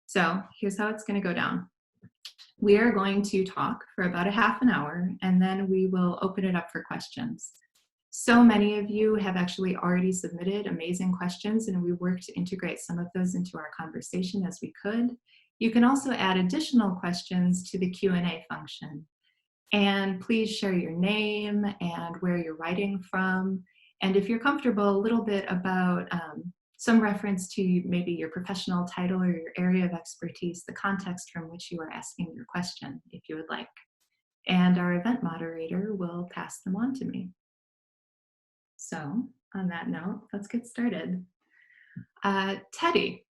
So here's how it's going to go down. We are going to talk for about a half an hour, and then we will open it up for questions. So many of you have actually already submitted amazing questions, and we worked to integrate some of those into our conversation as we could. You can also add additional questions to the Q&A function. And please share your name and where you're writing from. And if you're comfortable, a little bit about some reference to maybe your professional title or your area of expertise, the context from which you are asking your question, if you would like. And our event moderator will pass them on to me. So on that note, let's get started. Teddie,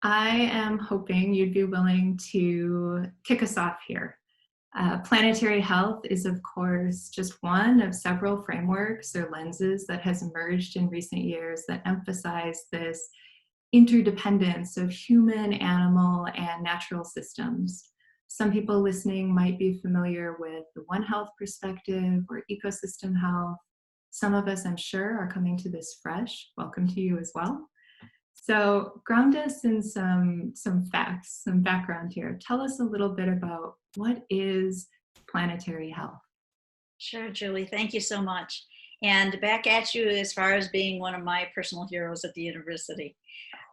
I am hoping you'd be willing to kick us off here. Planetary health is, of course, just one of several frameworks or lenses that has emerged in recent years that emphasize this interdependence of human, animal, and natural systems. Some people listening might be familiar with the One Health perspective or ecosystem health. Some of us, I'm sure, are coming to this fresh. Welcome to you as well. So ground us in some facts, some background here. Tell us a little bit about what is planetary health. Sure, Julie, thank you so much. And back at you as far as being one of my personal heroes at the university.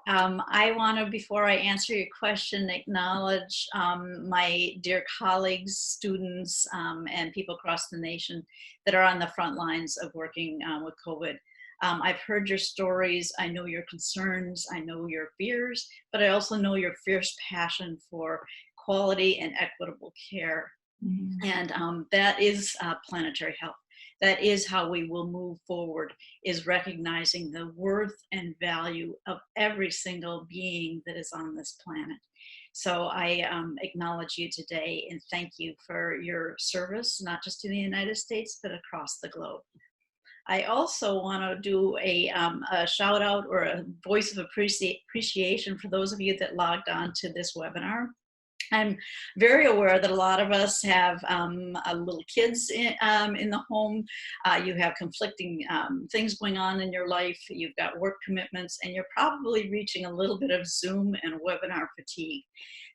I want to, before I answer your question, acknowledge my dear colleagues, students, and people across the nation that are on the front lines of working with COVID. I've heard your stories, I know your concerns, I know your fears, but I also know your fierce passion for quality and equitable care. Mm-hmm. And that is planetary health. That is how we will move forward, is recognizing the worth and value of every single being that is on this planet. So I acknowledge you today and thank you for your service, not just in the United States, but across the globe. I also want to do a shout out or a voice of appreciation for those of you that logged on to this webinar. I'm very aware that a lot of us have little kids in the home. You have conflicting things going on in your life. You've got work commitments, and you're probably reaching a little bit of Zoom and webinar fatigue.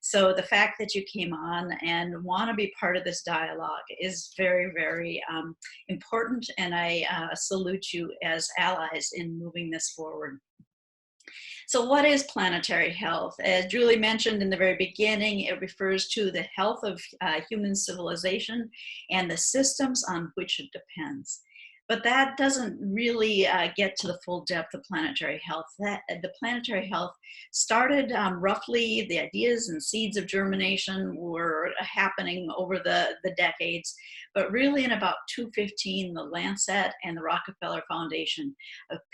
So the fact that you came on and want to be part of this dialogue is very, very important, and I salute you as allies in moving this forward. So what is planetary health? As Julie mentioned in the very beginning, it refers to the health of human civilization and the systems on which it depends. But that doesn't really get to the full depth of planetary health. The planetary health started roughly, the ideas and seeds of germination were happening over the decades, but really in about 2015, the Lancet and the Rockefeller Foundation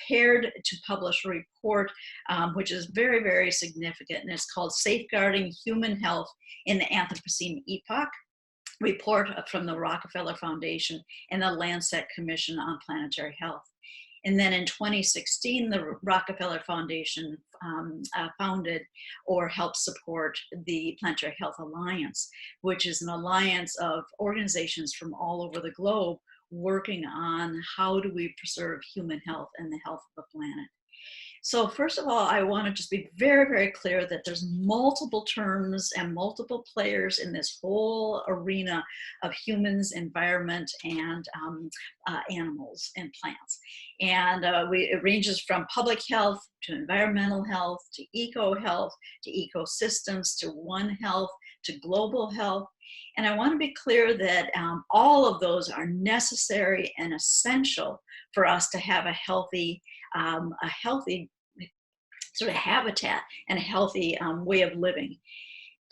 paired to publish a report, which is very, very significant, and it's called Safeguarding Human Health in the Anthropocene Epoch. Report from the Rockefeller Foundation and the Lancet Commission on Planetary Health. And then in 2016, the Rockefeller Foundation founded or helped support the Planetary Health Alliance, which is an alliance of organizations from all over the globe working on how do we preserve human health and the health of the planet. So first of all, I want to just be very, very clear that there's multiple terms and multiple players in this whole arena of humans, environment, and animals and plants. And it ranges from public health to environmental health to eco-health to ecosystems to One Health to global health. And I want to be clear that all of those are necessary and essential for us to have a healthy sort of habitat and a healthy way of living.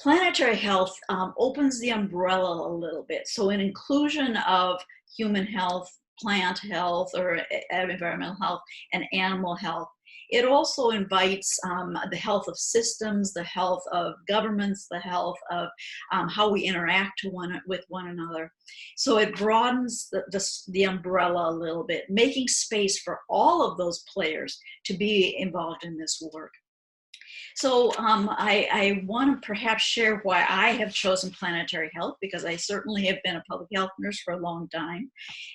Planetary health opens the umbrella a little bit. So an inclusion of human health, plant health, or environmental health, and animal health. It also invites the health of systems, the health of governments, the health of how we interact with one another. So it broadens the umbrella a little bit, making space for all of those players to be involved in this work. So I want to perhaps share why I have chosen Planetary Health, because I certainly have been a public health nurse for a long time,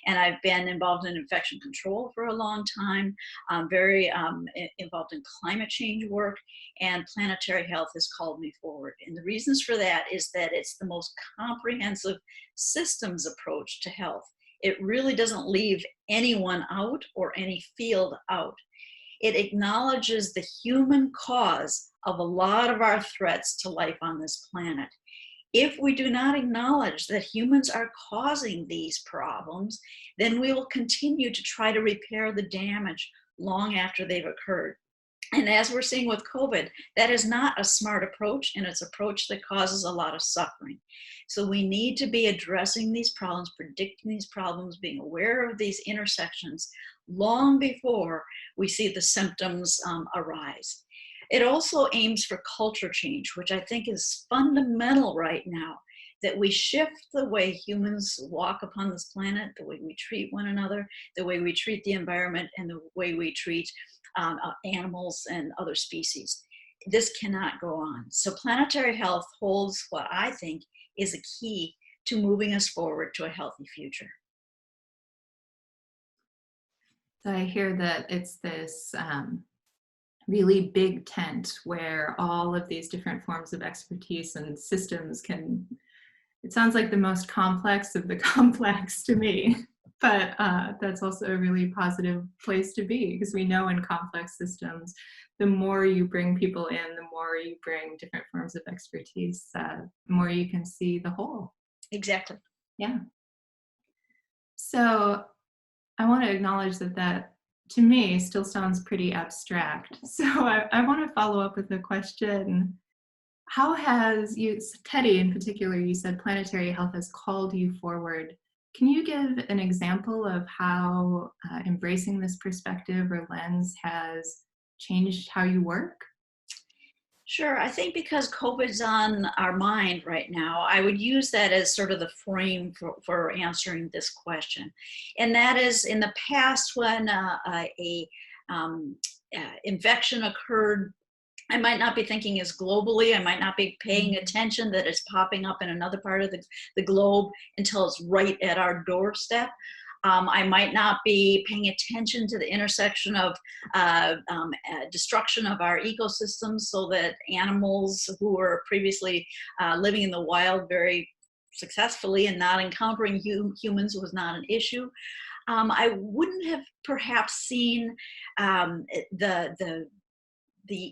and I've been involved in infection control for a long time. I'm very involved in climate change work, and Planetary Health has called me forward. And the reasons for that is that it's the most comprehensive systems approach to health. It really doesn't leave anyone out or any field out. It acknowledges the human cause of a lot of our threats to life on this planet. If we do not acknowledge that humans are causing these problems, then we will continue to try to repair the damage long after they've occurred. And as we're seeing with COVID, that is not a smart approach, and it's an approach that causes a lot of suffering. So we need to be addressing these problems, predicting these problems, being aware of these intersections long before we see the symptoms arise. It also aims for culture change, which I think is fundamental right now, that we shift the way humans walk upon this planet, the way we treat one another, the way we treat the environment, and the way we treat animals and other species. This cannot go on. So Planetary Health holds what I think is a key to moving us forward to a healthy future. So I hear that it's this really big tent where all of these different forms of expertise and systems can, it sounds like the most complex of the complex to me, but that's also a really positive place to be, because we know in complex systems, the more you bring people in, the more you bring different forms of expertise, the more you can see the whole. Exactly. Yeah. So I want to acknowledge that to me still sounds pretty abstract. So I want to follow up with a question. How has you, Teddie in particular, you said Planetary Health has called you forward. Can you give an example of how embracing this perspective or lens has changed how you work? Sure. I think because COVID's on our mind right now, I would use that as sort of the frame for answering this question. And that is, in the past, when infection occurred, I might not be thinking as globally. I might not be paying attention that it's popping up in another part of the globe until it's right at our doorstep. I might not be paying attention to the intersection of destruction of our ecosystems, so that animals who were previously living in the wild very successfully and not encountering humans was not an issue. I wouldn't have perhaps seen the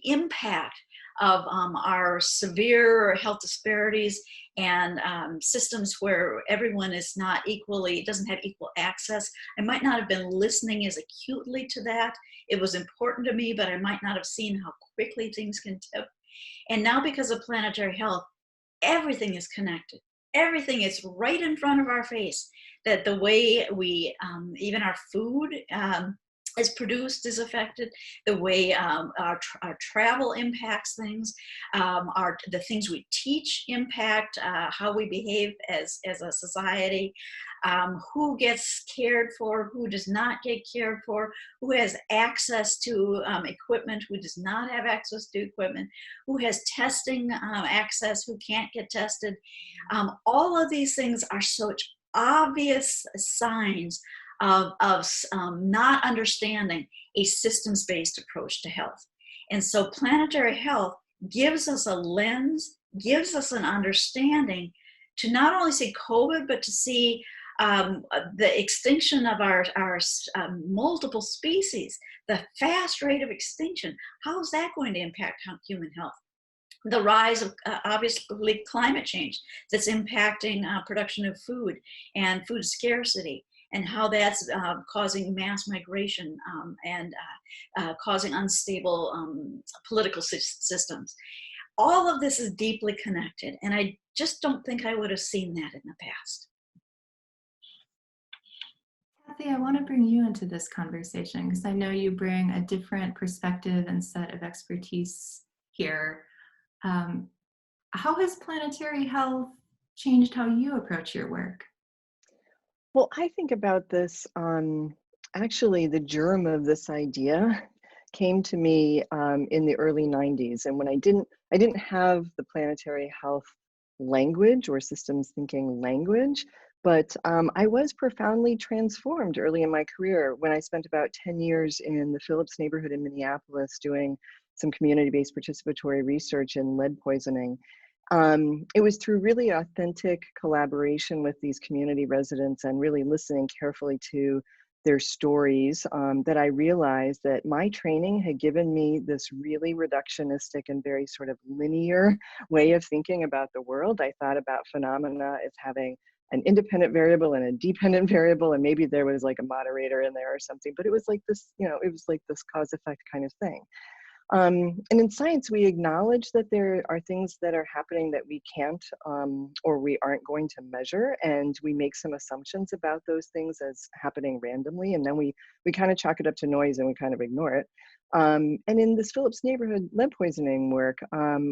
impact of our severe health disparities and systems where everyone is not equally, doesn't have equal access. I might not have been listening as acutely to that. It was important to me, but I might not have seen how quickly things can tip. And now, because of Planetary Health, everything is connected. Everything is right in front of our face. That the way we, even our food, is produced is affected, the way our travel impacts things, the things we teach impact how we behave as a society, who gets cared for, who does not get cared for, who has access to equipment, who does not have access to equipment, who has testing access, who can't get tested. All of these things are such obvious signs of not understanding a systems-based approach to health. And so Planetary Health gives us a lens, gives us an understanding to not only see COVID, but to see the extinction of our multiple species, the fast rate of extinction. How is that going to impact human health? The rise of obviously climate change that's impacting production of food and food scarcity, and how that's causing mass migration and causing unstable political systems. All of this is deeply connected, and I just don't think I would have seen that in the past. Cathy, I want to bring you into this conversation because I know you bring a different perspective and set of expertise here. How has Planetary Health changed how you approach your work? Well, I think about this on actually the germ of this idea came to me in the early 90s. And when I didn't have the planetary health language or systems thinking language, but I was profoundly transformed early in my career when I spent about 10 years in the Phillips neighborhood in Minneapolis doing some community-based participatory research in lead poisoning. It was through really authentic collaboration with these community residents and really listening carefully to their stories that I realized that my training had given me this really reductionistic and very sort of linear way of thinking about the world. I thought about phenomena as having an independent variable and a dependent variable, and maybe there was like a moderator in there or something, but it was like this, it was like this cause effect kind of thing. And in science, we acknowledge that there are things that are happening that we can't or we aren't going to measure, and we make some assumptions about those things as happening randomly, and then we kind of chalk it up to noise and we kind of ignore it. And in this Phillips neighborhood lead poisoning work,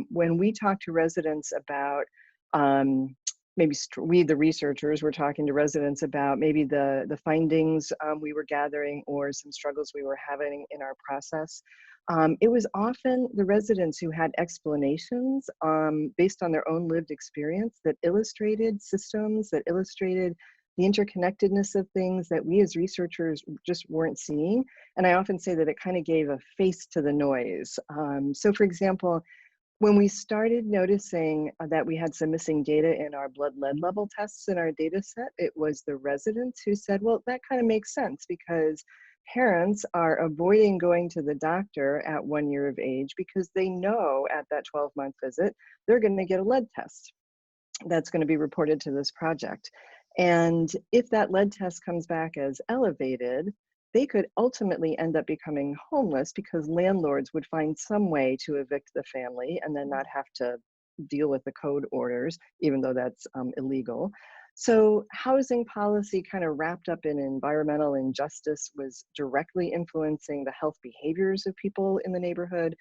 when we talk to residents about we, the researchers, were talking to residents about maybe the findings we were gathering or some struggles we were having in our process. It was often the residents who had explanations based on their own lived experience that illustrated systems, that illustrated the interconnectedness of things that we as researchers just weren't seeing. And I often say that it kind of gave a face to the noise. So for example, when we started noticing that we had some missing data in our blood lead level tests in our data set, it was the residents who said, well, that kind of makes sense because parents are avoiding going to the doctor at 1 year of age because they know at that 12-month visit, they're going to get a lead test that's going to be reported to this project. And if that lead test comes back as elevated, they could ultimately end up becoming homeless because landlords would find some way to evict the family and then not have to deal with the code orders, even though that's illegal. So housing policy kind of wrapped up in environmental injustice was directly influencing the health behaviors of people in the neighborhood,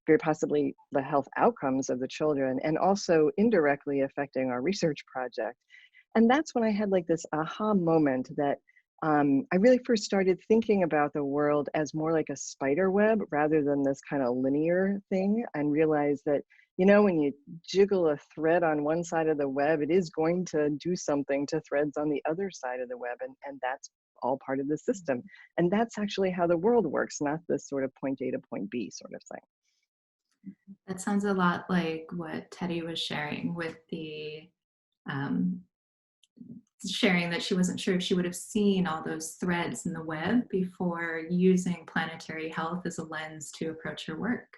very possibly the health outcomes of the children, and also indirectly affecting our research project. And that's when I had like this aha moment that I really first started thinking about the world as more like a spider web rather than this kind of linear thing, and realized that, when you jiggle a thread on one side of the web, it is going to do something to threads on the other side of the web, and that's all part of the system. And that's actually how the world works, not this sort of point A to point B sort of thing. That sounds a lot like what Teddie was sharing with the sharing that she wasn't sure if she would have seen all those threads in the web before using planetary health as a lens to approach her work.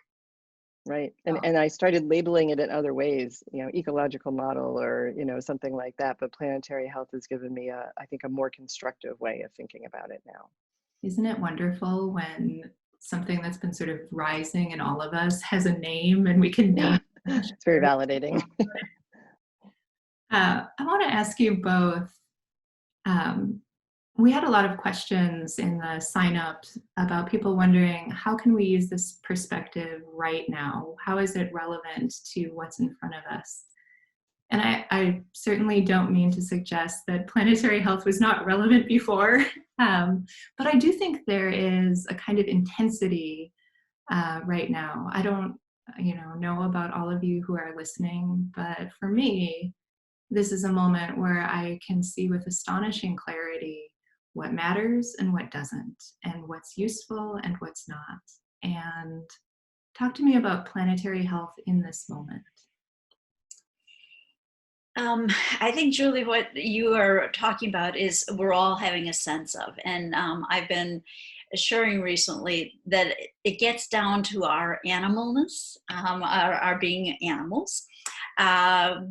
Right. And I started labeling it in other ways, ecological model or, something like that. But planetary health has given me, I think, a more constructive way of thinking about it now. Isn't it wonderful when something that's been sort of rising in all of us has a name and we can name it? It's very validating. I want to ask you both. We had a lot of questions in the sign up about people wondering, how can we use this perspective right now? How is it relevant to what's in front of us? And I certainly don't mean to suggest that planetary health was not relevant before, but I do think there is a kind of intensity right now. I don't know about all of you who are listening, but for me, this is a moment where I can see with astonishing clarity what matters and what doesn't, and what's useful and what's not. And talk to me about planetary health in this moment. I think, Julie, what you are talking about is we're all having a sense of, and I've been sharing recently that it gets down to our animalness, our being animals.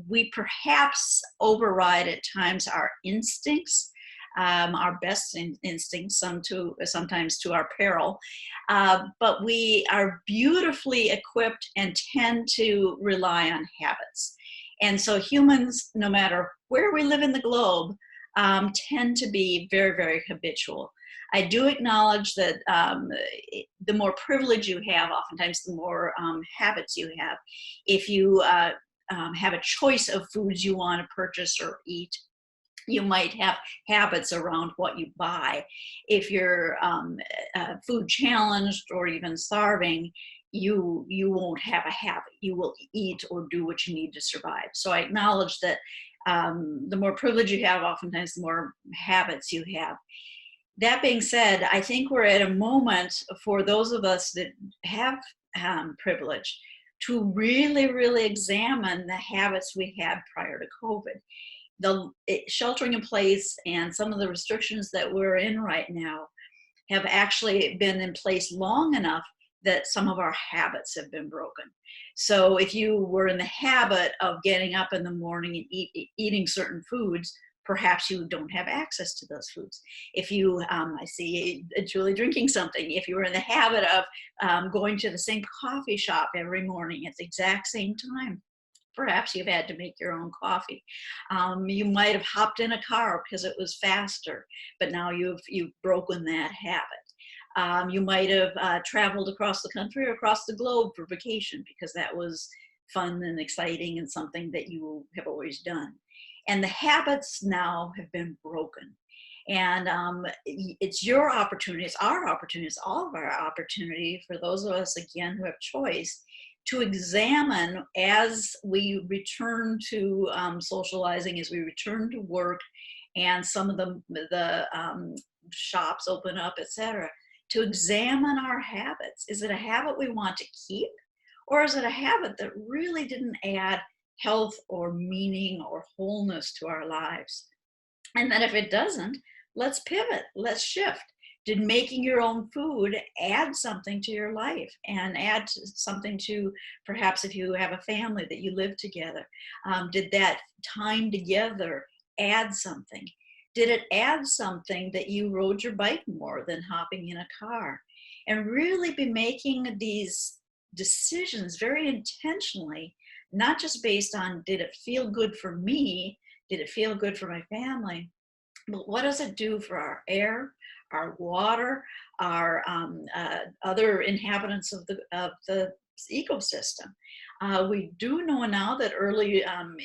We perhaps override at times our instincts, our best instincts, sometimes to our peril, but we are beautifully equipped and tend to rely on habits. And so humans, no matter where we live in the globe, tend to be very, very habitual. I do acknowledge that the more privilege you have, oftentimes the more habits you have. If you have a choice of foods you want to purchase or eat, You might have habits around what you buy. If you're food challenged or even starving, you won't have a habit. You will eat or do what you need to survive. So I acknowledge that the more privilege you have, oftentimes the more habits you have. That being said, I think we're at a moment for those of us that have privilege to really, really examine the habits we had prior to COVID. The sheltering in place and some of the restrictions that we're in right now have actually been in place long enough that some of our habits have been broken. So if you were in the habit of getting up in the morning and eating certain foods, perhaps you don't have access to those foods. If you, I see Julie drinking something, if you were in the habit of going to the same coffee shop every morning at the exact same time, perhaps you've had to make your own coffee. You might have hopped in a car because it was faster, but now you've broken that habit. You might have traveled across the country or across the globe for vacation because that was fun and exciting and something that you have always done. And the habits now have been broken. And it's your opportunity, it's our opportunity, it's all of our opportunity for those of us, again, who have choice, to examine as we return to socializing, as we return to work, and some of the shops open up, etc., to examine our habits. Is it a habit we want to keep, or is it a habit that really didn't add health or meaning or wholeness to our lives? And then if it doesn't, let's pivot, let's shift. Did making your own food add something to your life and add something to, perhaps if you have a family that you live together, did that time together add something? Did it add something that you rode your bike more than hopping in a car? And really be making these decisions very intentionally, not just based on, did it feel good for me? Did it feel good for my family? But what does it do for our air, our water, our other inhabitants of the ecosystem? We do know now that early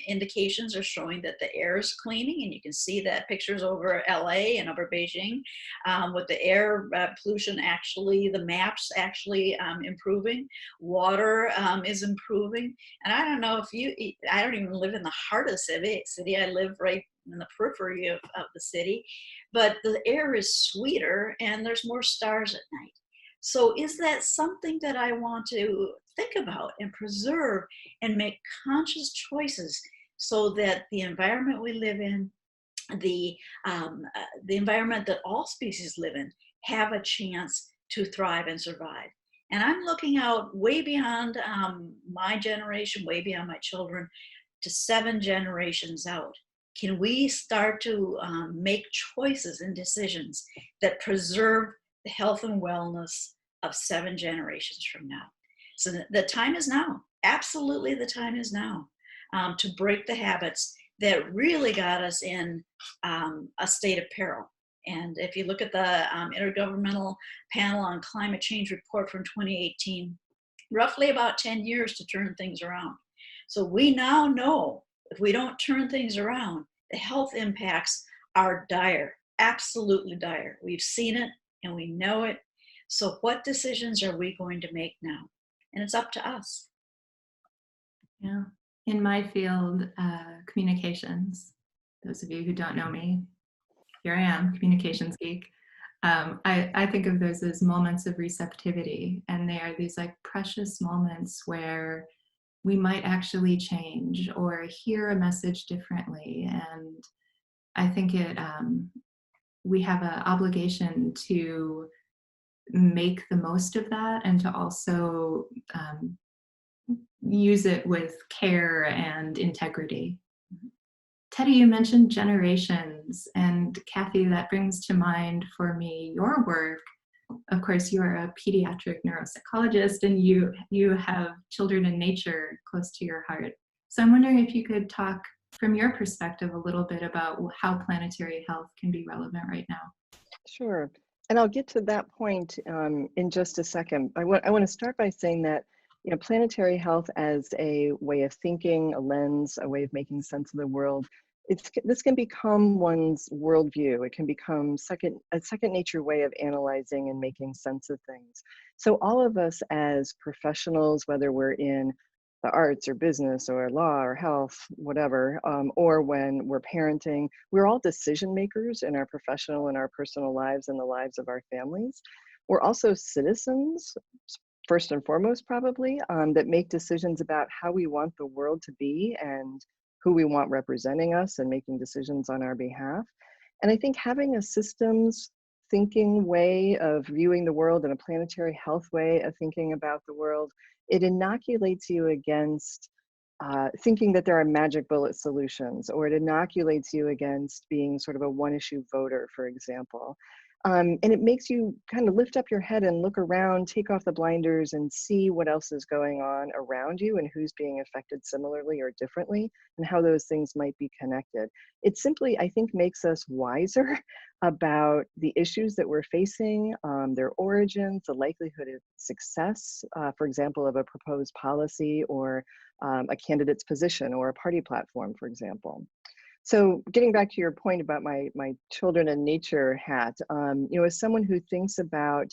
indications are showing that the air is cleaning, and you can see that pictures over LA and over Beijing with the air pollution actually, the maps actually improving. Water is improving. And I don't know if I don't even live in the heart of the city. I live right in the periphery of the city, but the air is sweeter and there's more stars at night. So is that something that I want to think about and preserve and make conscious choices so that the environment we live in, the environment that all species live in, have a chance to thrive and survive? And I'm looking out way beyond my generation, way beyond my children, to 7 generations out. Can we start to make choices and decisions that preserve the health and wellness of 7 generations from now? So the time is now. Absolutely, the time is now to break the habits that really got us in a state of peril. And if you look at the Intergovernmental Panel on Climate Change report from 2018, roughly about 10 years to turn things around. So we now know if we don't turn things around, the health impacts are dire, absolutely dire. We've seen it and we know it. So what decisions are we going to make now? And it's up to us. Yeah. In my field, communications, those of you who don't know me, here I am, communications geek. I think of those as moments of receptivity, and they are these like precious moments where we might actually change or hear a message differently. And I think we have an obligation to make the most of that and to also use it with care and integrity. Teddie, you mentioned generations, and Cathy, that brings to mind for me your work. Of course, you are a pediatric neuropsychologist, and you have children in nature close to your heart. So I'm wondering if you could talk from your perspective a little bit about how planetary health can be relevant right now. Sure. And I'll get to that point in just a second. I want to start by saying that, you know, planetary health as a way of thinking, a lens, a way of making sense of the world this can become one's worldview. It can become a second nature way of analyzing and making sense of things. So all of us as professionals, whether we're in the arts or business or law or health, whatever, or when we're parenting, we're all decision makers in our professional and our personal lives and the lives of our families. We're also citizens, first and foremost, probably, that make decisions about how we want the world to be and who we want representing us and making decisions on our behalf. And I think having a systems thinking way of viewing the world and a planetary health way of thinking about the world, it inoculates you against thinking that there are magic bullet solutions, or it inoculates you against being sort of a one-issue voter, for example. And it makes you kind of lift up your head and look around, take off the blinders and see what else is going on around you and who's being affected similarly or differently and how those things might be connected. It simply, I think, makes us wiser about the issues that we're facing, their origins, the likelihood of success, for example, of a proposed policy or a candidate's position or a party platform, for example. So getting back to your point about my children and nature hat, you know, as someone who thinks about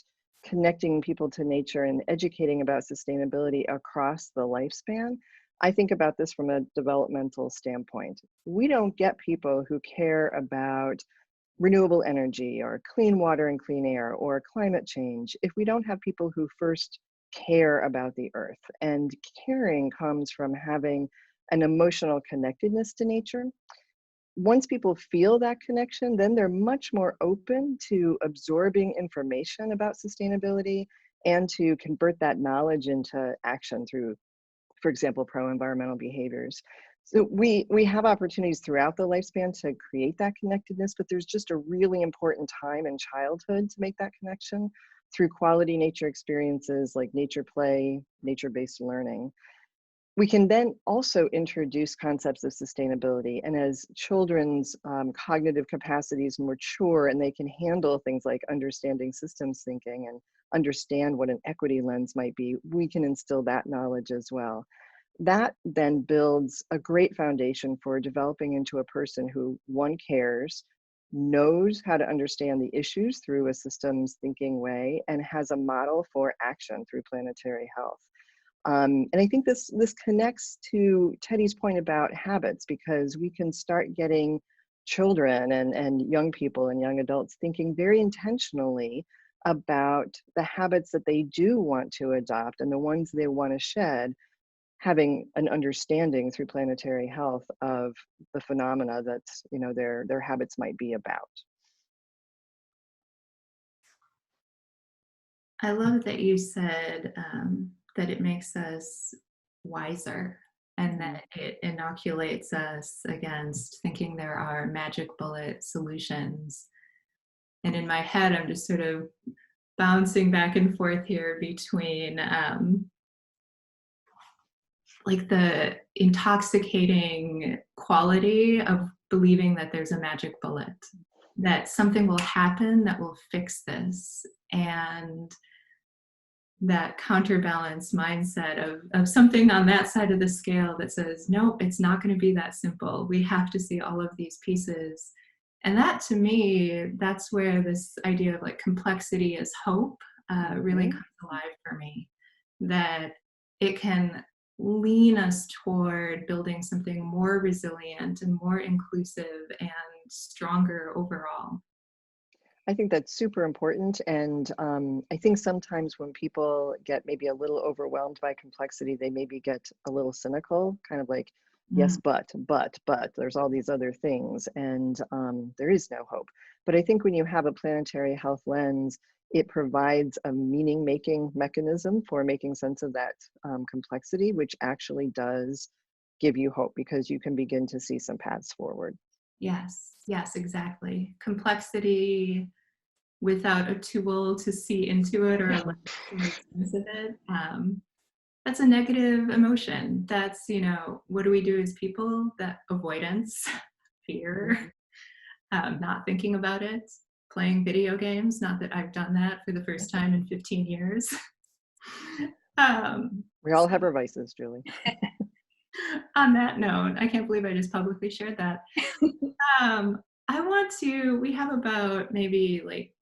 connecting people to nature and educating about sustainability across the lifespan, I think about this from a developmental standpoint. We don't get people who care about renewable energy or clean water and clean air or climate change if we don't have people who first care about the earth. And caring comes from having an emotional connectedness to nature. Once people feel that connection, then they're much more open to absorbing information about sustainability and to convert that knowledge into action through, for example, pro-environmental behaviors. So we have opportunities throughout the lifespan to create that connectedness, but there's just a really important time in childhood to make that connection through quality nature experiences like nature play, nature-based learning. We can then also introduce concepts of sustainability, and as children's cognitive capacities mature and they can handle things like understanding systems thinking and understand what an equity lens might be, we can instill that knowledge as well. That then builds a great foundation for developing into a person who, one, cares, knows how to understand the issues through a systems thinking way, and has a model for action through planetary health. And I think this connects to Teddie's point about habits, because we can start getting children and young people and young adults thinking very intentionally about the habits that they do want to adopt and the ones they want to shed, having an understanding through planetary health of the phenomena that, you know, their habits might be about. I love that you said that it makes us wiser and that it inoculates us against thinking there are magic bullet solutions. And in my head, I'm just sort of bouncing back and forth here between like the intoxicating quality of believing that there's a magic bullet, that something will happen that will fix this, and that counterbalance mindset of something on that side of the scale that says, no, it's not going to be that simple. We have to see all of these pieces. And that, to me, that's where this idea of like complexity is hope really comes alive for me, that it can lean us toward building something more resilient and more inclusive and stronger overall. I think that's super important. And I think sometimes when people get maybe a little overwhelmed by complexity, they maybe get a little cynical, kind of like, yes, but, there's all these other things, and there is no hope. But I think when you have a planetary health lens, it provides a meaning-making mechanism for making sense of that complexity, which actually does give you hope, because you can begin to see some paths forward. Yes, exactly. Complexity without a tool to see into it or a lens to make sense of it. That's a negative emotion. That's, you know, what do we do as people? That avoidance, fear, not thinking about it, playing video games. Not that I've done that for the first time in 15 years. We all have our vices, Julie. On that note, I can't believe I just publicly shared that. We have about maybe like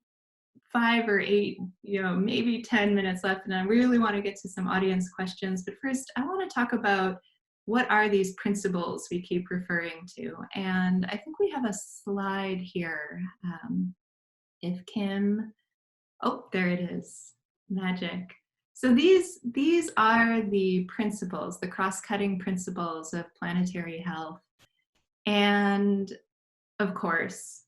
5 or 8, maybe 10 minutes left, and I really want to get to some audience questions. But first, I want to talk about what are these principles we keep referring to. And I think we have a slide here. If Kim, oh, there it is, magic. So these are the principles, the cross-cutting principles of planetary health. And of course,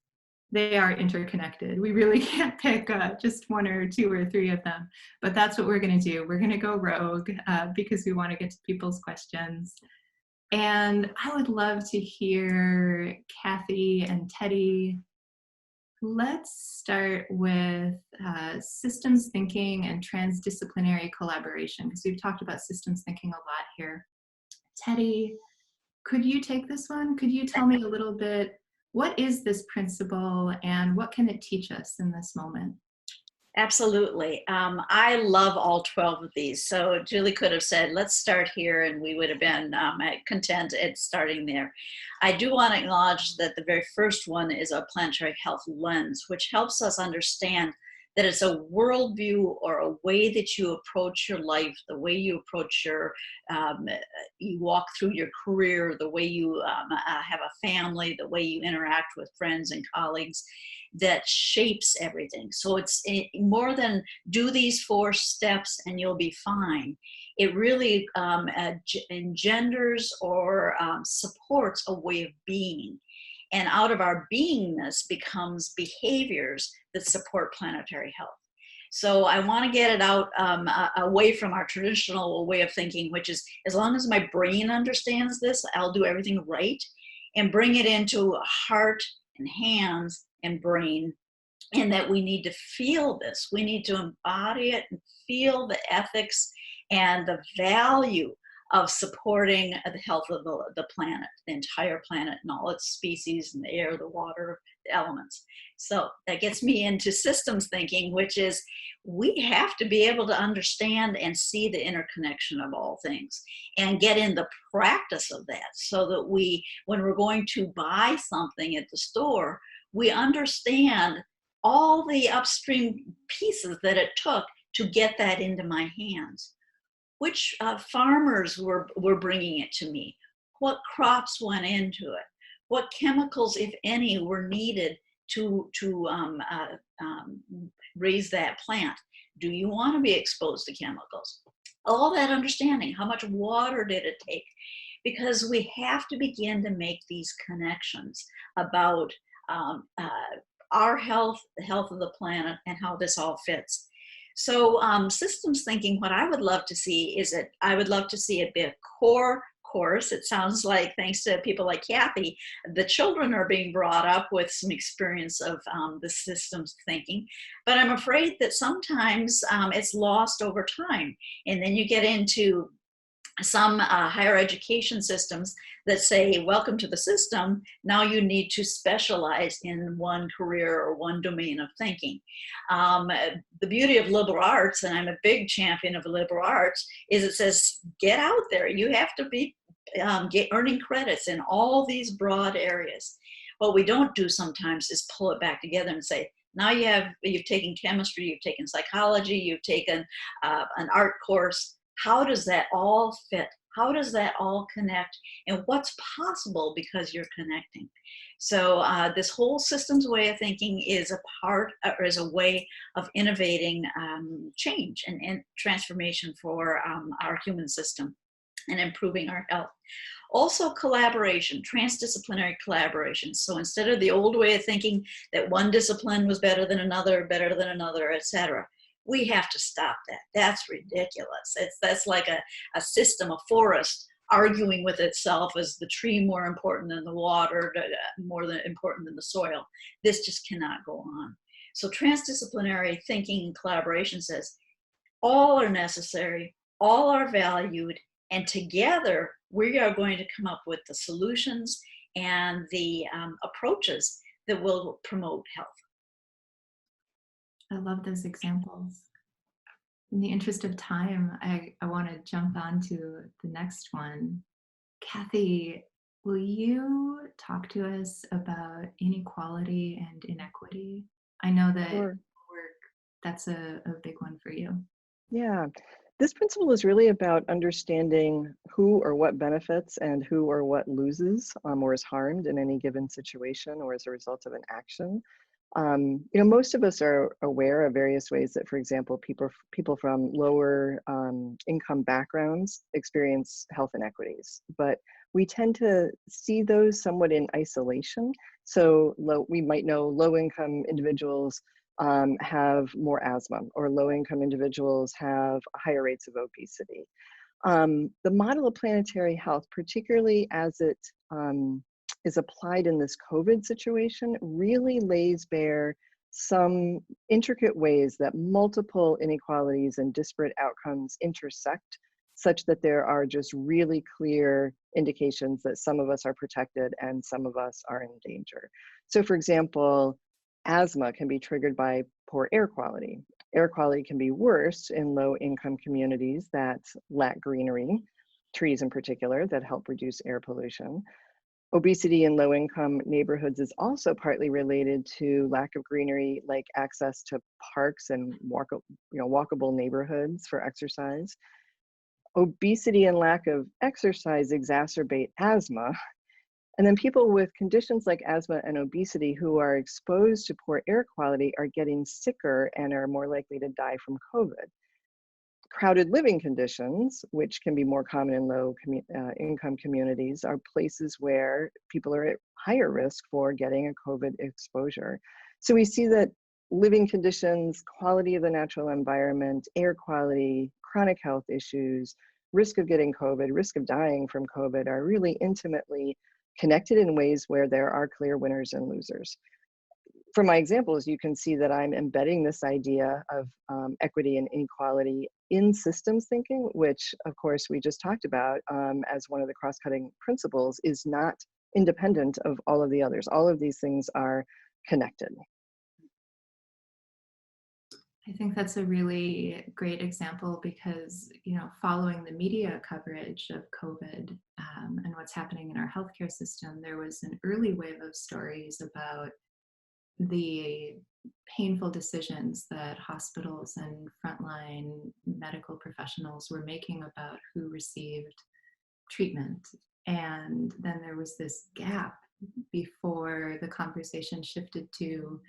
they are interconnected. We really can't pick just 1 or 2 or 3 of them, but that's what we're going to do. We're going to go rogue because we want to get to people's questions. And I would love to hear Cathy and Teddie. Let's start with systems thinking and transdisciplinary collaboration, because we've talked about systems thinking a lot here. Teddie, could you take this one? Could you tell me a little bit, what is this principle and what can it teach us in this moment? Absolutely. I love all 12 of these. So Julie could have said, let's start here, and we would have been content at starting there. I do want to acknowledge that the very first one is a planetary health lens, which helps us understand that it's a worldview or a way that you approach your life, the way you approach you walk through your career, the way you have a family, the way you interact with friends and colleagues, that shapes everything. So it's more than do these 4 steps and you'll be fine. It really engenders or supports a way of being. And out of our beingness becomes behaviors that support planetary health. So I want to get it out away from our traditional way of thinking, which is as long as my brain understands this, I'll do everything right, and bring it into heart and hands and brain, and that we need to feel this. We need to embody it and feel the ethics and the value of supporting the health of the planet, the entire planet and all its species and the air, the water, the elements. So that gets me into systems thinking, which is we have to be able to understand and see the interconnection of all things and get in the practice of that, so that when we're going to buy something at the store, we understand all the upstream pieces that it took to get that into my hands. Which farmers were bringing it to me? What crops went into it? What chemicals, if any, were needed to raise that plant? Do you want to be exposed to chemicals? All that understanding. How much water did it take? Because we have to begin to make these connections about our health, the health of the planet, and how this all fits. So systems thinking, what I would love to see is that I would love to see it be a core course. It sounds like, thanks to people like Cathy, the children are being brought up with some experience of the systems thinking. But I'm afraid that sometimes it's lost over time. And then you get into some higher education systems that say, welcome to the system. Now you need to specialize in one career or one domain of thinking. The beauty of liberal arts, and I'm a big champion of liberal arts, is it says, get out there. You have to be earning credits in all these broad areas. What we don't do sometimes is pull it back together and say, now you've taken chemistry, you've taken psychology, you've taken an art course. How does that all fit? How does that all connect? And what's possible because you're connecting? So this whole systems way of thinking is is a way of innovating change and transformation for our human system and improving our health. Also collaboration, transdisciplinary collaboration. So instead of the old way of thinking that one discipline was better than another, etc., we have to stop that. That's ridiculous. That's like a system, a forest arguing with itself. Is the tree more important than the water, more important than the soil? This just cannot go on. So transdisciplinary thinking and collaboration says all are necessary, all are valued, and together we are going to come up with the solutions and the approaches that will promote health. I love those examples. In the interest of time, I want to jump on to the next one. Cathy, will you talk to us about inequality and inequity? I know that Sure. work, that's a big one for you. Yeah. This principle is really about understanding who or what benefits and who or what loses or is harmed in any given situation or as a result of an action. Most of us are aware of various ways that, for example, people from lower income backgrounds experience health inequities, but we tend to see those somewhat in isolation. So we might know low income individuals have more asthma, or low income individuals have higher rates of obesity. The model of planetary health, particularly as it is applied in this COVID situation, really lays bare some intricate ways that multiple inequalities and disparate outcomes intersect, such that there are just really clear indications that some of us are protected and some of us are in danger. So for example, asthma can be triggered by poor air quality. Air quality can be worse in low income communities that lack greenery, trees in particular, that help reduce air pollution. Obesity in low income neighborhoods is also partly related to lack of greenery, like access to parks and walkable neighborhoods for exercise. Obesity and lack of exercise exacerbate asthma. And then people with conditions like asthma and obesity who are exposed to poor air quality are getting sicker and are more likely to die from COVID. Crowded living conditions, which can be more common in low income communities, are places where people are at higher risk for getting a COVID exposure. So we see that living conditions, quality of the natural environment, air quality, chronic health issues, risk of getting COVID, risk of dying from COVID are really intimately connected in ways where there are clear winners and losers. From my examples, you can see that I'm embedding this idea of equity and inequality in systems thinking, which of course we just talked about as one of the cross-cutting principles, is not independent of all of the others. All of these things are connected. I think that's a really great example because, following the media coverage of COVID and what's happening in our healthcare system, there was an early wave of stories about the painful decisions that hospitals and frontline medical professionals were making about who received treatment. And then there was this gap before the conversation shifted to,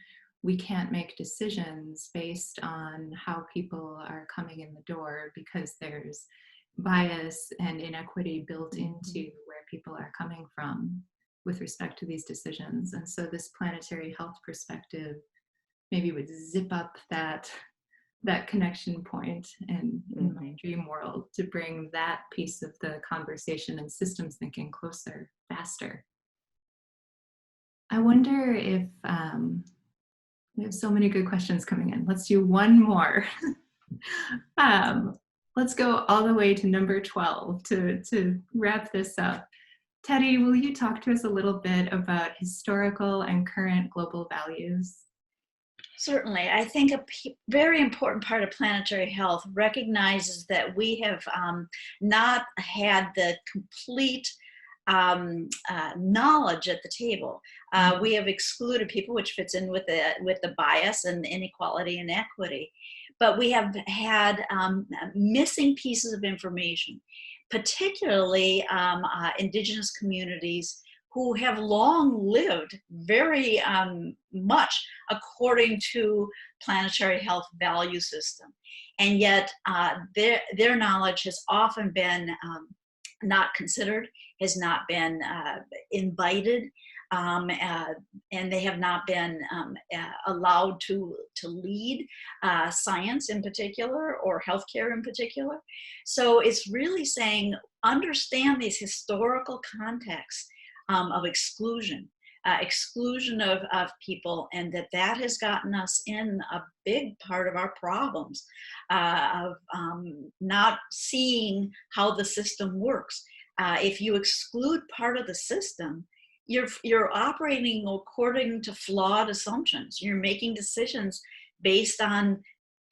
we can't make decisions based on how people are coming in the door because there's bias and inequity built into where people are coming from with respect to these decisions. And so this planetary health perspective maybe would zip up that connection point in my dream world to bring that piece of the conversation and systems thinking closer, faster. I wonder if we have so many good questions coming in. Let's do one more. Let's go all the way to number 12 to wrap this up. Teddie, will you talk to us a little bit about historical and current global values? Certainly. I think a very important part of planetary health recognizes that we have not had the complete knowledge at the table. We have excluded people, which fits in with the bias and the inequality and equity. But we have had missing pieces of information, particularly indigenous communities who have long lived very much according to planetary health value system. And yet their knowledge has often been not considered, has not been invited, and they have not been allowed to lead science in particular or healthcare in particular. So it's really saying, understand these historical contexts of exclusion of people, and that has gotten us in a big part of our problems of not seeing how the system works. If you exclude part of the system, you're operating according to flawed assumptions. You're making decisions based on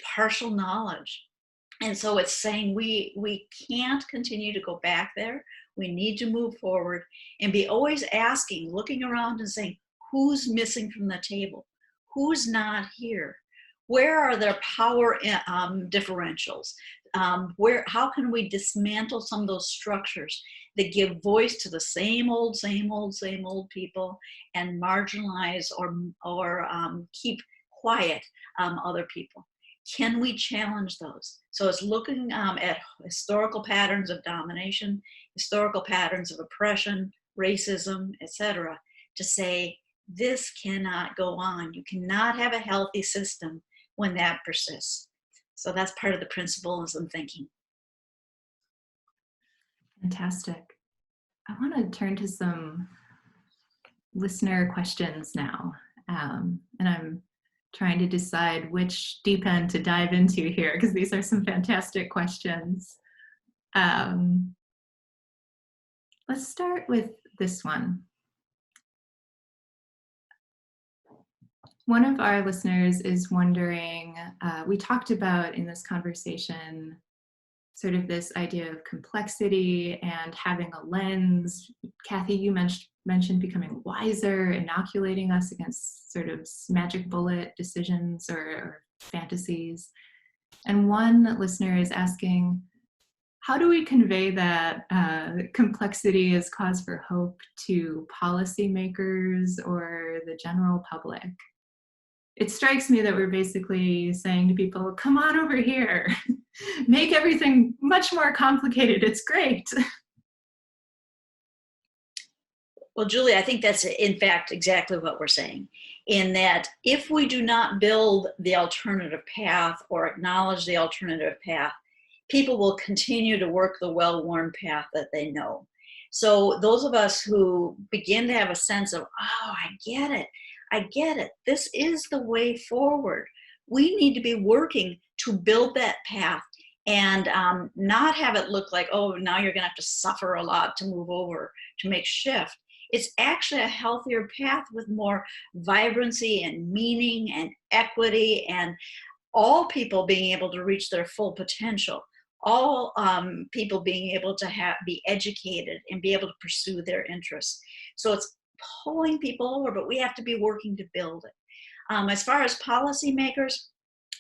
partial knowledge. And so it's saying we can't continue to go back there. We need to move forward and be always asking, looking around and saying, who's missing from the table? Who's not here? Where are there power differentials? How can we dismantle some of those structures that give voice to the same old people and marginalize or keep quiet other people? Can we challenge those? So it's looking at historical patterns of domination, historical patterns of oppression, racism, etc., to say, this cannot go on. You cannot have a healthy system when that persists. So that's part of the principles I'm thinking. Fantastic. I want to turn to some listener questions now. And I'm trying to decide which deep end to dive into here, because these are some fantastic questions. Let's start with this one. One of our listeners is wondering, we talked about in this conversation sort of this idea of complexity and having a lens. Cathy, you mentioned becoming wiser, inoculating us against sort of magic bullet decisions or fantasies. And one listener is asking, how do we convey that complexity is cause for hope to policymakers or the general public? It strikes me that we're basically saying to people, come on over here, make everything much more complicated, it's great. Well, Julie, I think that's in fact exactly what we're saying, in that if we do not build the alternative path or acknowledge the alternative path, people will continue to work the well-worn path that they know. So those of us who begin to have a sense of, oh, I get it. This is the way forward. We need to be working to build that path and not have it look like, oh, now you're going to have to suffer a lot to move over, to make shift. It's actually a healthier path with more vibrancy and meaning and equity and all people being able to reach their full potential. All people being able to be educated and be able to pursue their interests. So it's pulling people over, but we have to be working to build it. As far as policymakers,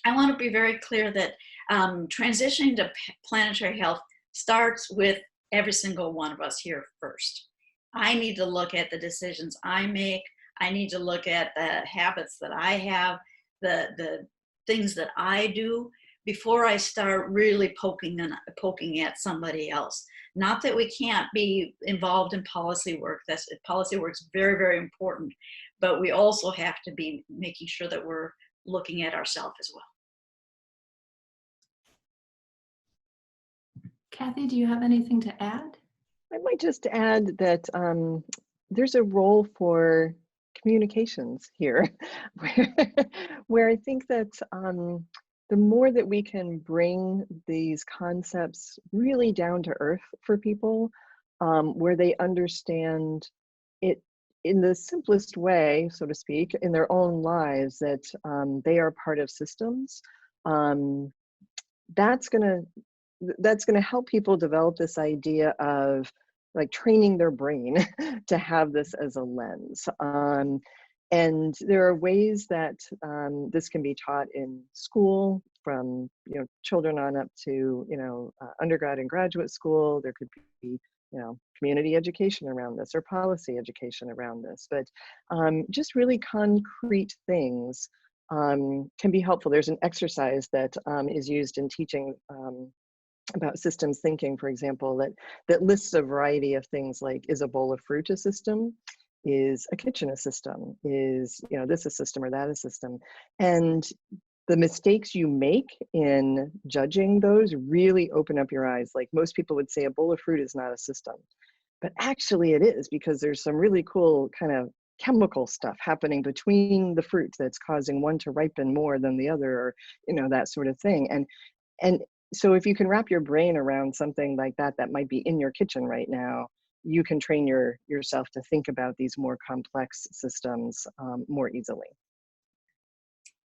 I want to be very clear that transitioning to planetary health starts with every single one of us here first. I need to look at the decisions I make. I need to look at the habits that I have, the things that I do, before I start really poking at somebody else. Not that we can't be involved in policy work. Policy work is very, very important, but we also have to be making sure that we're looking at ourselves as well. Cathy, do you have anything to add? I might just add that there's a role for communications here, where I think that the more that we can bring these concepts really down to earth for people, where they understand it in the simplest way, so to speak, in their own lives, that they are part of systems, that's gonna help people develop this idea of like training their brain to have this as a lens. And there are ways that this can be taught in school, from children on up to undergrad and graduate school. There could be community education around this or policy education around this. But just really concrete things can be helpful. There's an exercise that is used in teaching about systems thinking, for example, that lists a variety of things like, is a bowl of fruit a system? Is a kitchen a system? Is this a system or that a system? And the mistakes you make in judging those really open up your eyes. Like most people would say a bowl of fruit is not a system, but actually it is, because there's some really cool kind of chemical stuff happening between the fruits that's causing one to ripen more than the other, or that sort of thing. And so if you can wrap your brain around something like that might be in your kitchen right now, you can train yourself to think about these more complex systems more easily.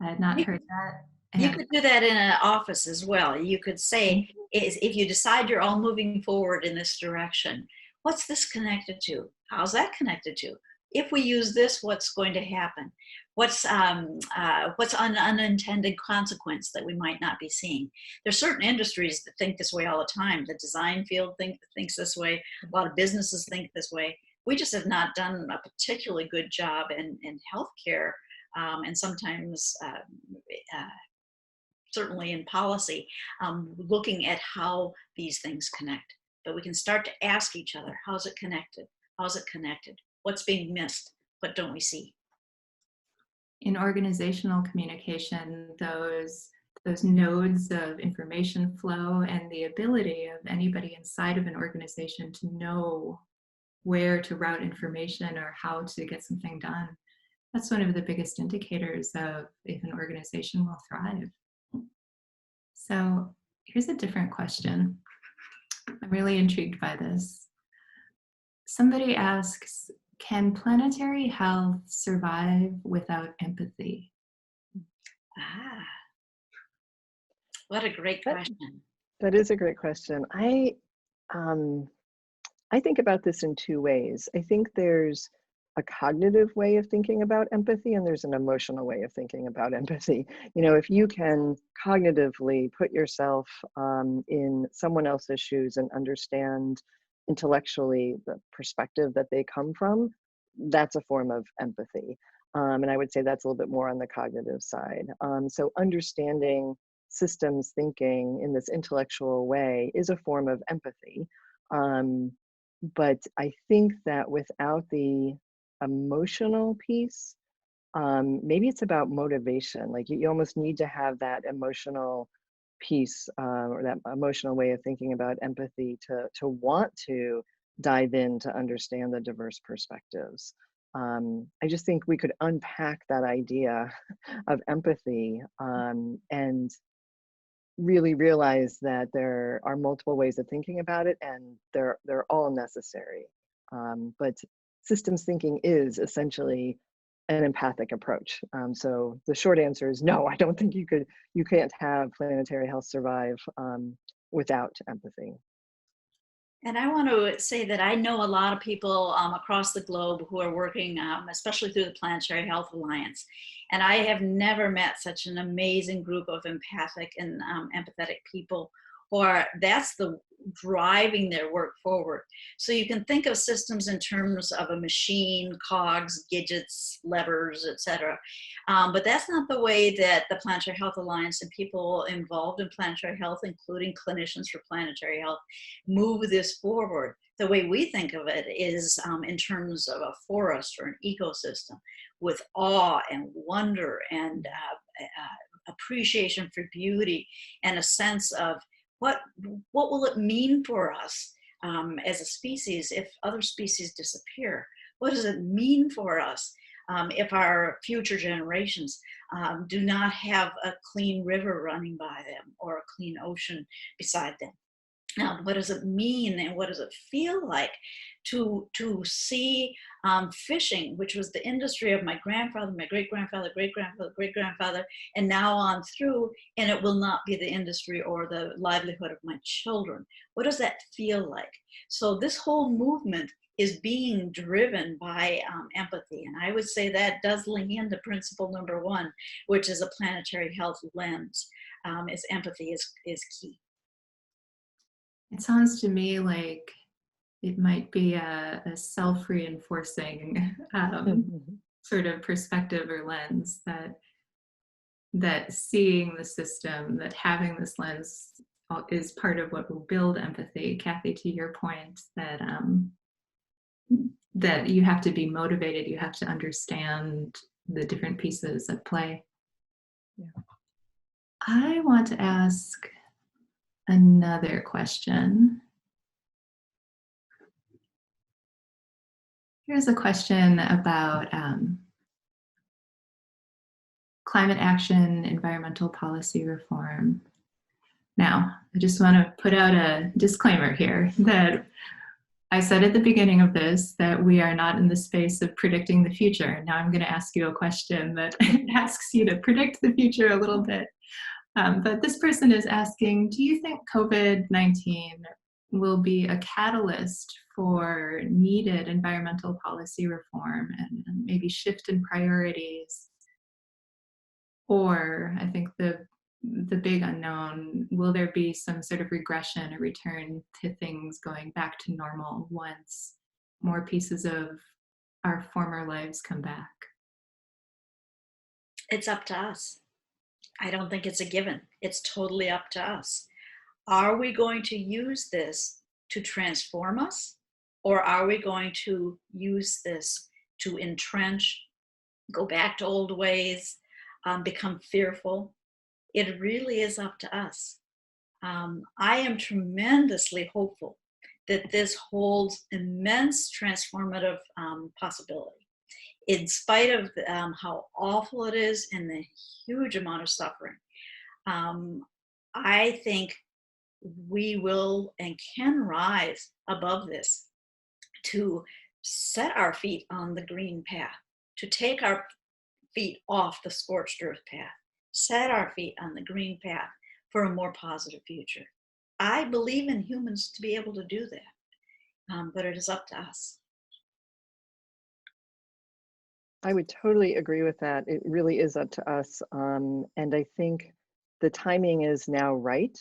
I had not heard that. You could do that in an office as well. You could say, if you decide you're all moving forward in this direction, What's this connected to? How's that connected to? If we use this, what's going to happen? What's an unintended consequence that we might not be seeing? There's certain industries that think this way all the time. The design field thinks this way. A lot of businesses think this way. We just have not done a particularly good job in healthcare, and sometimes certainly in policy, looking at how these things connect. But we can start to ask each other, how's it connected? How's it connected? What's being missed? What don't we see? In organizational communication, those nodes of information flow and the ability of anybody inside of an organization to know where to route information or how to get something done, that's one of the biggest indicators of if an organization will thrive. So here's a different question. I'm really intrigued by this. Somebody asks, can planetary health survive without empathy? Ah, what a great question. That is a great question. I think about this in two ways. I think there's a cognitive way of thinking about empathy, and there's an emotional way of thinking about empathy. You know, if you can cognitively put yourself in someone else's shoes and understand intellectually the perspective that they come from, that's a form of empathy. And I would say that's a little bit more on the cognitive side. So understanding systems thinking in this intellectual way is a form of empathy. But I think that without the emotional piece, maybe it's about motivation. Like you almost need to have that emotional piece or that emotional way of thinking about empathy to want to dive in to understand the diverse perspectives. I just think we could unpack that idea of empathy and really realize that there are multiple ways of thinking about it, and they're all necessary. But systems thinking is essentially an empathic approach. So the short answer is no. I don't think you can't have planetary health survive without empathy. And I want to say that I know a lot of people across the globe who are working, especially through the Planetary Health Alliance. And I have never met such an amazing group of empathic and empathetic people, or that's the driving their work forward. So you can think of systems in terms of a machine, cogs, gadgets, levers, etc. But that's not the way that the Planetary Health Alliance and people involved in planetary health, including clinicians for planetary health, move this forward. The way we think of it is in terms of a forest or an ecosystem with awe and wonder and appreciation for beauty and a sense of what will it mean for us as a species if other species disappear? What does it mean for us if our future generations do not have a clean river running by them or a clean ocean beside them? What does it mean and what does it feel like to see fishing, which was the industry of my grandfather, my great-grandfather, great-grandfather, great-grandfather, and now on through, and it will not be the industry or the livelihood of my children. What does that feel like? So this whole movement is being driven by empathy. And I would say that does link into principle number one, which is a planetary health lens, is empathy is key. It sounds to me like it might be a self-reinforcing sort of perspective or lens that seeing the system, that having this lens is part of what will build empathy. Cathy, to your point, that you have to be motivated, you have to understand the different pieces at play. Yeah. I want to ask another question. Here's a question about climate action, environmental policy reform. Now, I just want to put out a disclaimer here that I said at the beginning of this that we are not in the space of predicting the future. Now I'm going to ask you a question that asks you to predict the future a little bit. But this person is asking, do you think COVID-19 will be a catalyst for needed environmental policy reform and maybe shift in priorities? Or I think the big unknown, will there be some sort of regression, a return to things going back to normal once more pieces of our former lives come back? It's up to us. I don't think it's a given. It's totally up to us. Are we going to use this to transform us? Or are we going to use this to entrench, go back to old ways, become fearful? It really is up to us. I am tremendously hopeful that this holds immense transformative possibility. In spite of how awful it is and the huge amount of suffering, I think we will and can rise above this to set our feet on the green path, to take our feet off the scorched earth path, set our feet on the green path for a more positive future. I believe in humans to be able to do that, but it is up to us. I would totally agree with that. It really is up to us. And I think the timing is now right.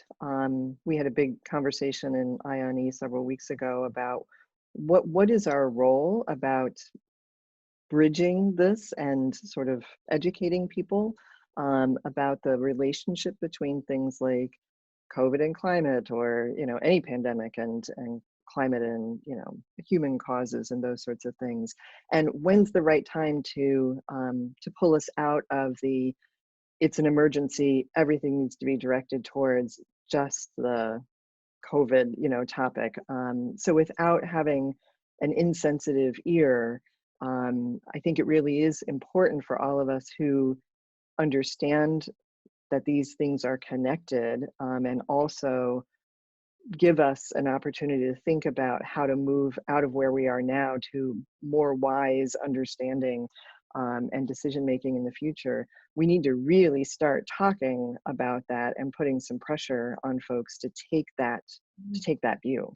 We had a big conversation in IonE several weeks ago about what is our role about bridging this and sort of educating people about the relationship between things like COVID and climate, or any pandemic and climate and human causes and those sorts of things. And when's the right time to pull us out of the it's an emergency, everything needs to be directed towards just the COVID topic. So without having an insensitive ear, I think it really is important for all of us who understand that these things are connected, and also give us an opportunity to think about how to move out of where we are now to more wise understanding and decision making in the future. We need to really start talking about that and putting some pressure on folks to take that view.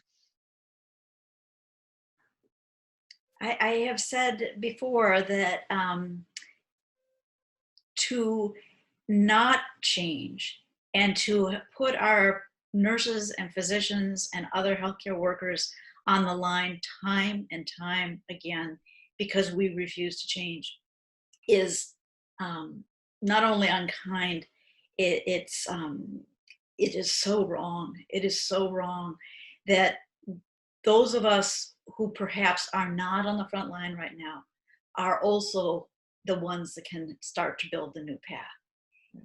I have said before that to not change and to put our nurses and physicians and other healthcare workers on the line time and time again because we refuse to change is not only unkind, it is so wrong. It is so wrong that those of us who perhaps are not on the front line right now are also the ones that can start to build the new path.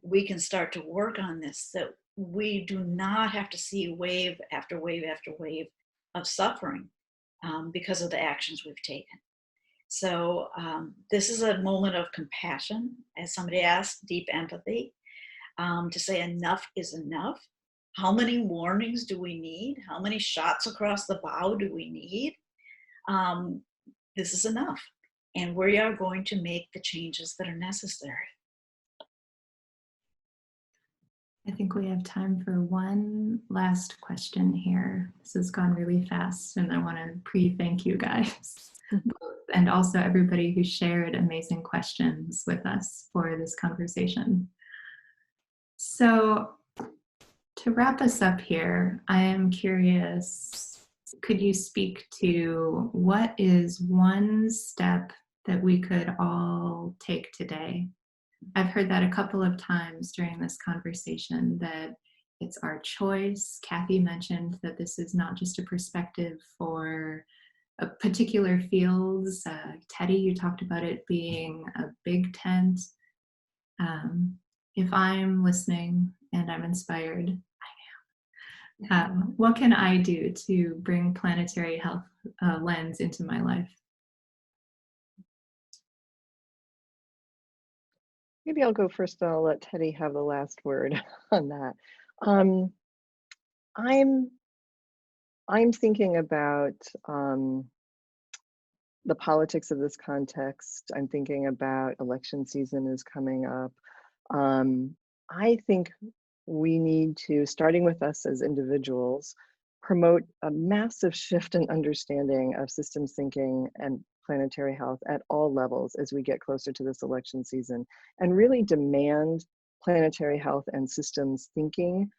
We can start to work on this, that we do not have to see wave after wave after wave of suffering because of the actions we've taken. So this is a moment of compassion, as somebody asked, deep empathy, to say enough is enough. How many warnings do we need? How many shots across the bow do we need? This is enough. And we are going to make the changes that are necessary. I think we have time for one last question here. This has gone really fast, and I want to pre-thank you guys, and also everybody who shared amazing questions with us for this conversation. So to wrap us up here, I am curious, could you speak to what is one step that we could all take today? I've heard that a couple of times during this conversation, that it's our choice. Cathy mentioned that this is not just a perspective for a particular fields. Teddie, you talked about it being a big tent. If I'm listening and I'm inspired, I am. What can I do to bring planetary health lens into my life? Maybe I'll go first, and I'll let Teddie have the last word on that. I'm thinking about the politics of this context. I'm thinking about election season is coming up. I think we need to, starting with us as individuals, promote a massive shift in understanding of systems thinking and planetary health at all levels as we get closer to this election season, and really demand planetary health and systems thinking.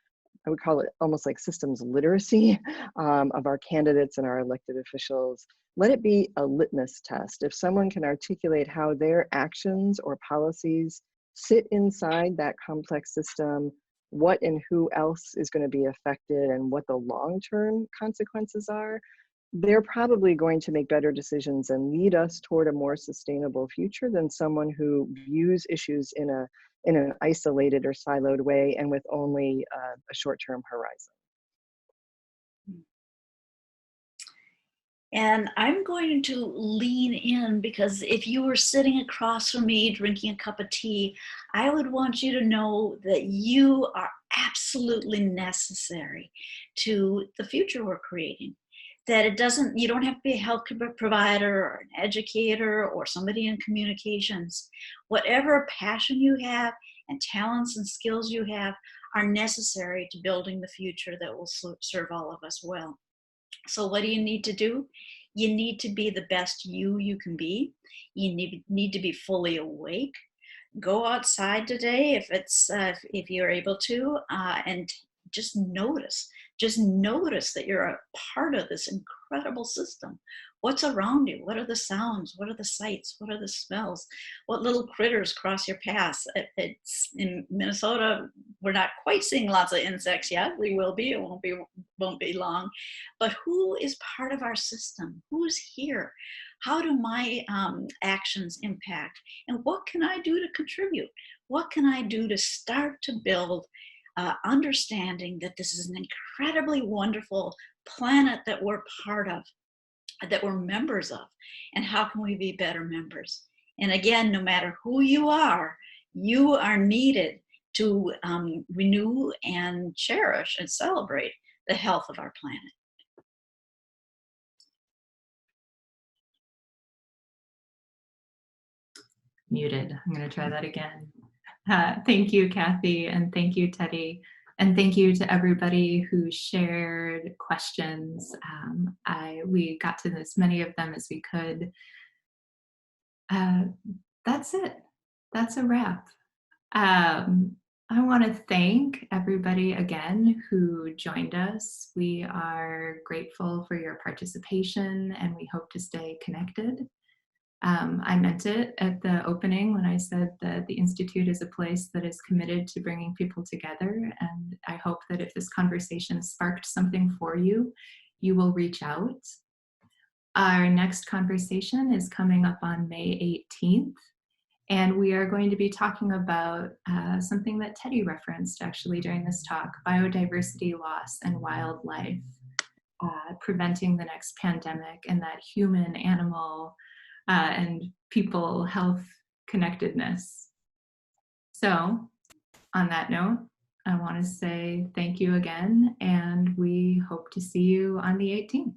I would call it almost like systems literacy of our candidates and our elected officials. Let it be a litmus test. If someone can articulate how their actions or policies sit inside that complex system, what and who else is going to be affected, and what the long-term consequences are, they're probably going to make better decisions and lead us toward a more sustainable future than someone who views issues in an isolated or siloed way and with only a short-term horizon. And I'm going to lean in, because if you were sitting across from me drinking a cup of tea, I would want you to know that you are absolutely necessary to the future we're creating. That you don't have to be a healthcare provider or an educator or somebody in communications. Whatever passion you have and talents and skills you have are necessary to building the future that will serve all of us well. So what do you need to do? You need to be the best you can be. You need to be fully awake. Go outside today if you're able to, and just notice that you're a part of this incredible system. What's around you? What are the sounds? What are the sights? What are the smells? What little critters cross your path? It's in Minnesota, we're not quite seeing lots of insects yet. We will be. It won't be long. But who is part of our system? Who's here? How do my actions impact? And what can I do to contribute? What can I do to start to build understanding that this is an incredibly wonderful planet that we're part of, that we're members of, and how can we be better members? And again, no matter who you are needed to renew and cherish and celebrate the health of our planet. Muted. I'm going to try that again. Thank you, Cathy, and thank you, Teddie, and thank you to everybody who shared questions. We got to as many of them as we could. That's it. That's a wrap. I want to thank everybody again who joined us. We are grateful for your participation, and we hope to stay connected. I meant it at the opening when I said that the Institute is a place that is committed to bringing people together, and I hope that if this conversation sparked something for you, you will reach out. Our next conversation is coming up on May 18th, and we are going to be talking about something that Teddie referenced actually during this talk: biodiversity loss and wildlife, preventing the next pandemic, and that human, animal, and people health connectedness. So on that note, I want to say thank you again, and we hope to see you on the 18th.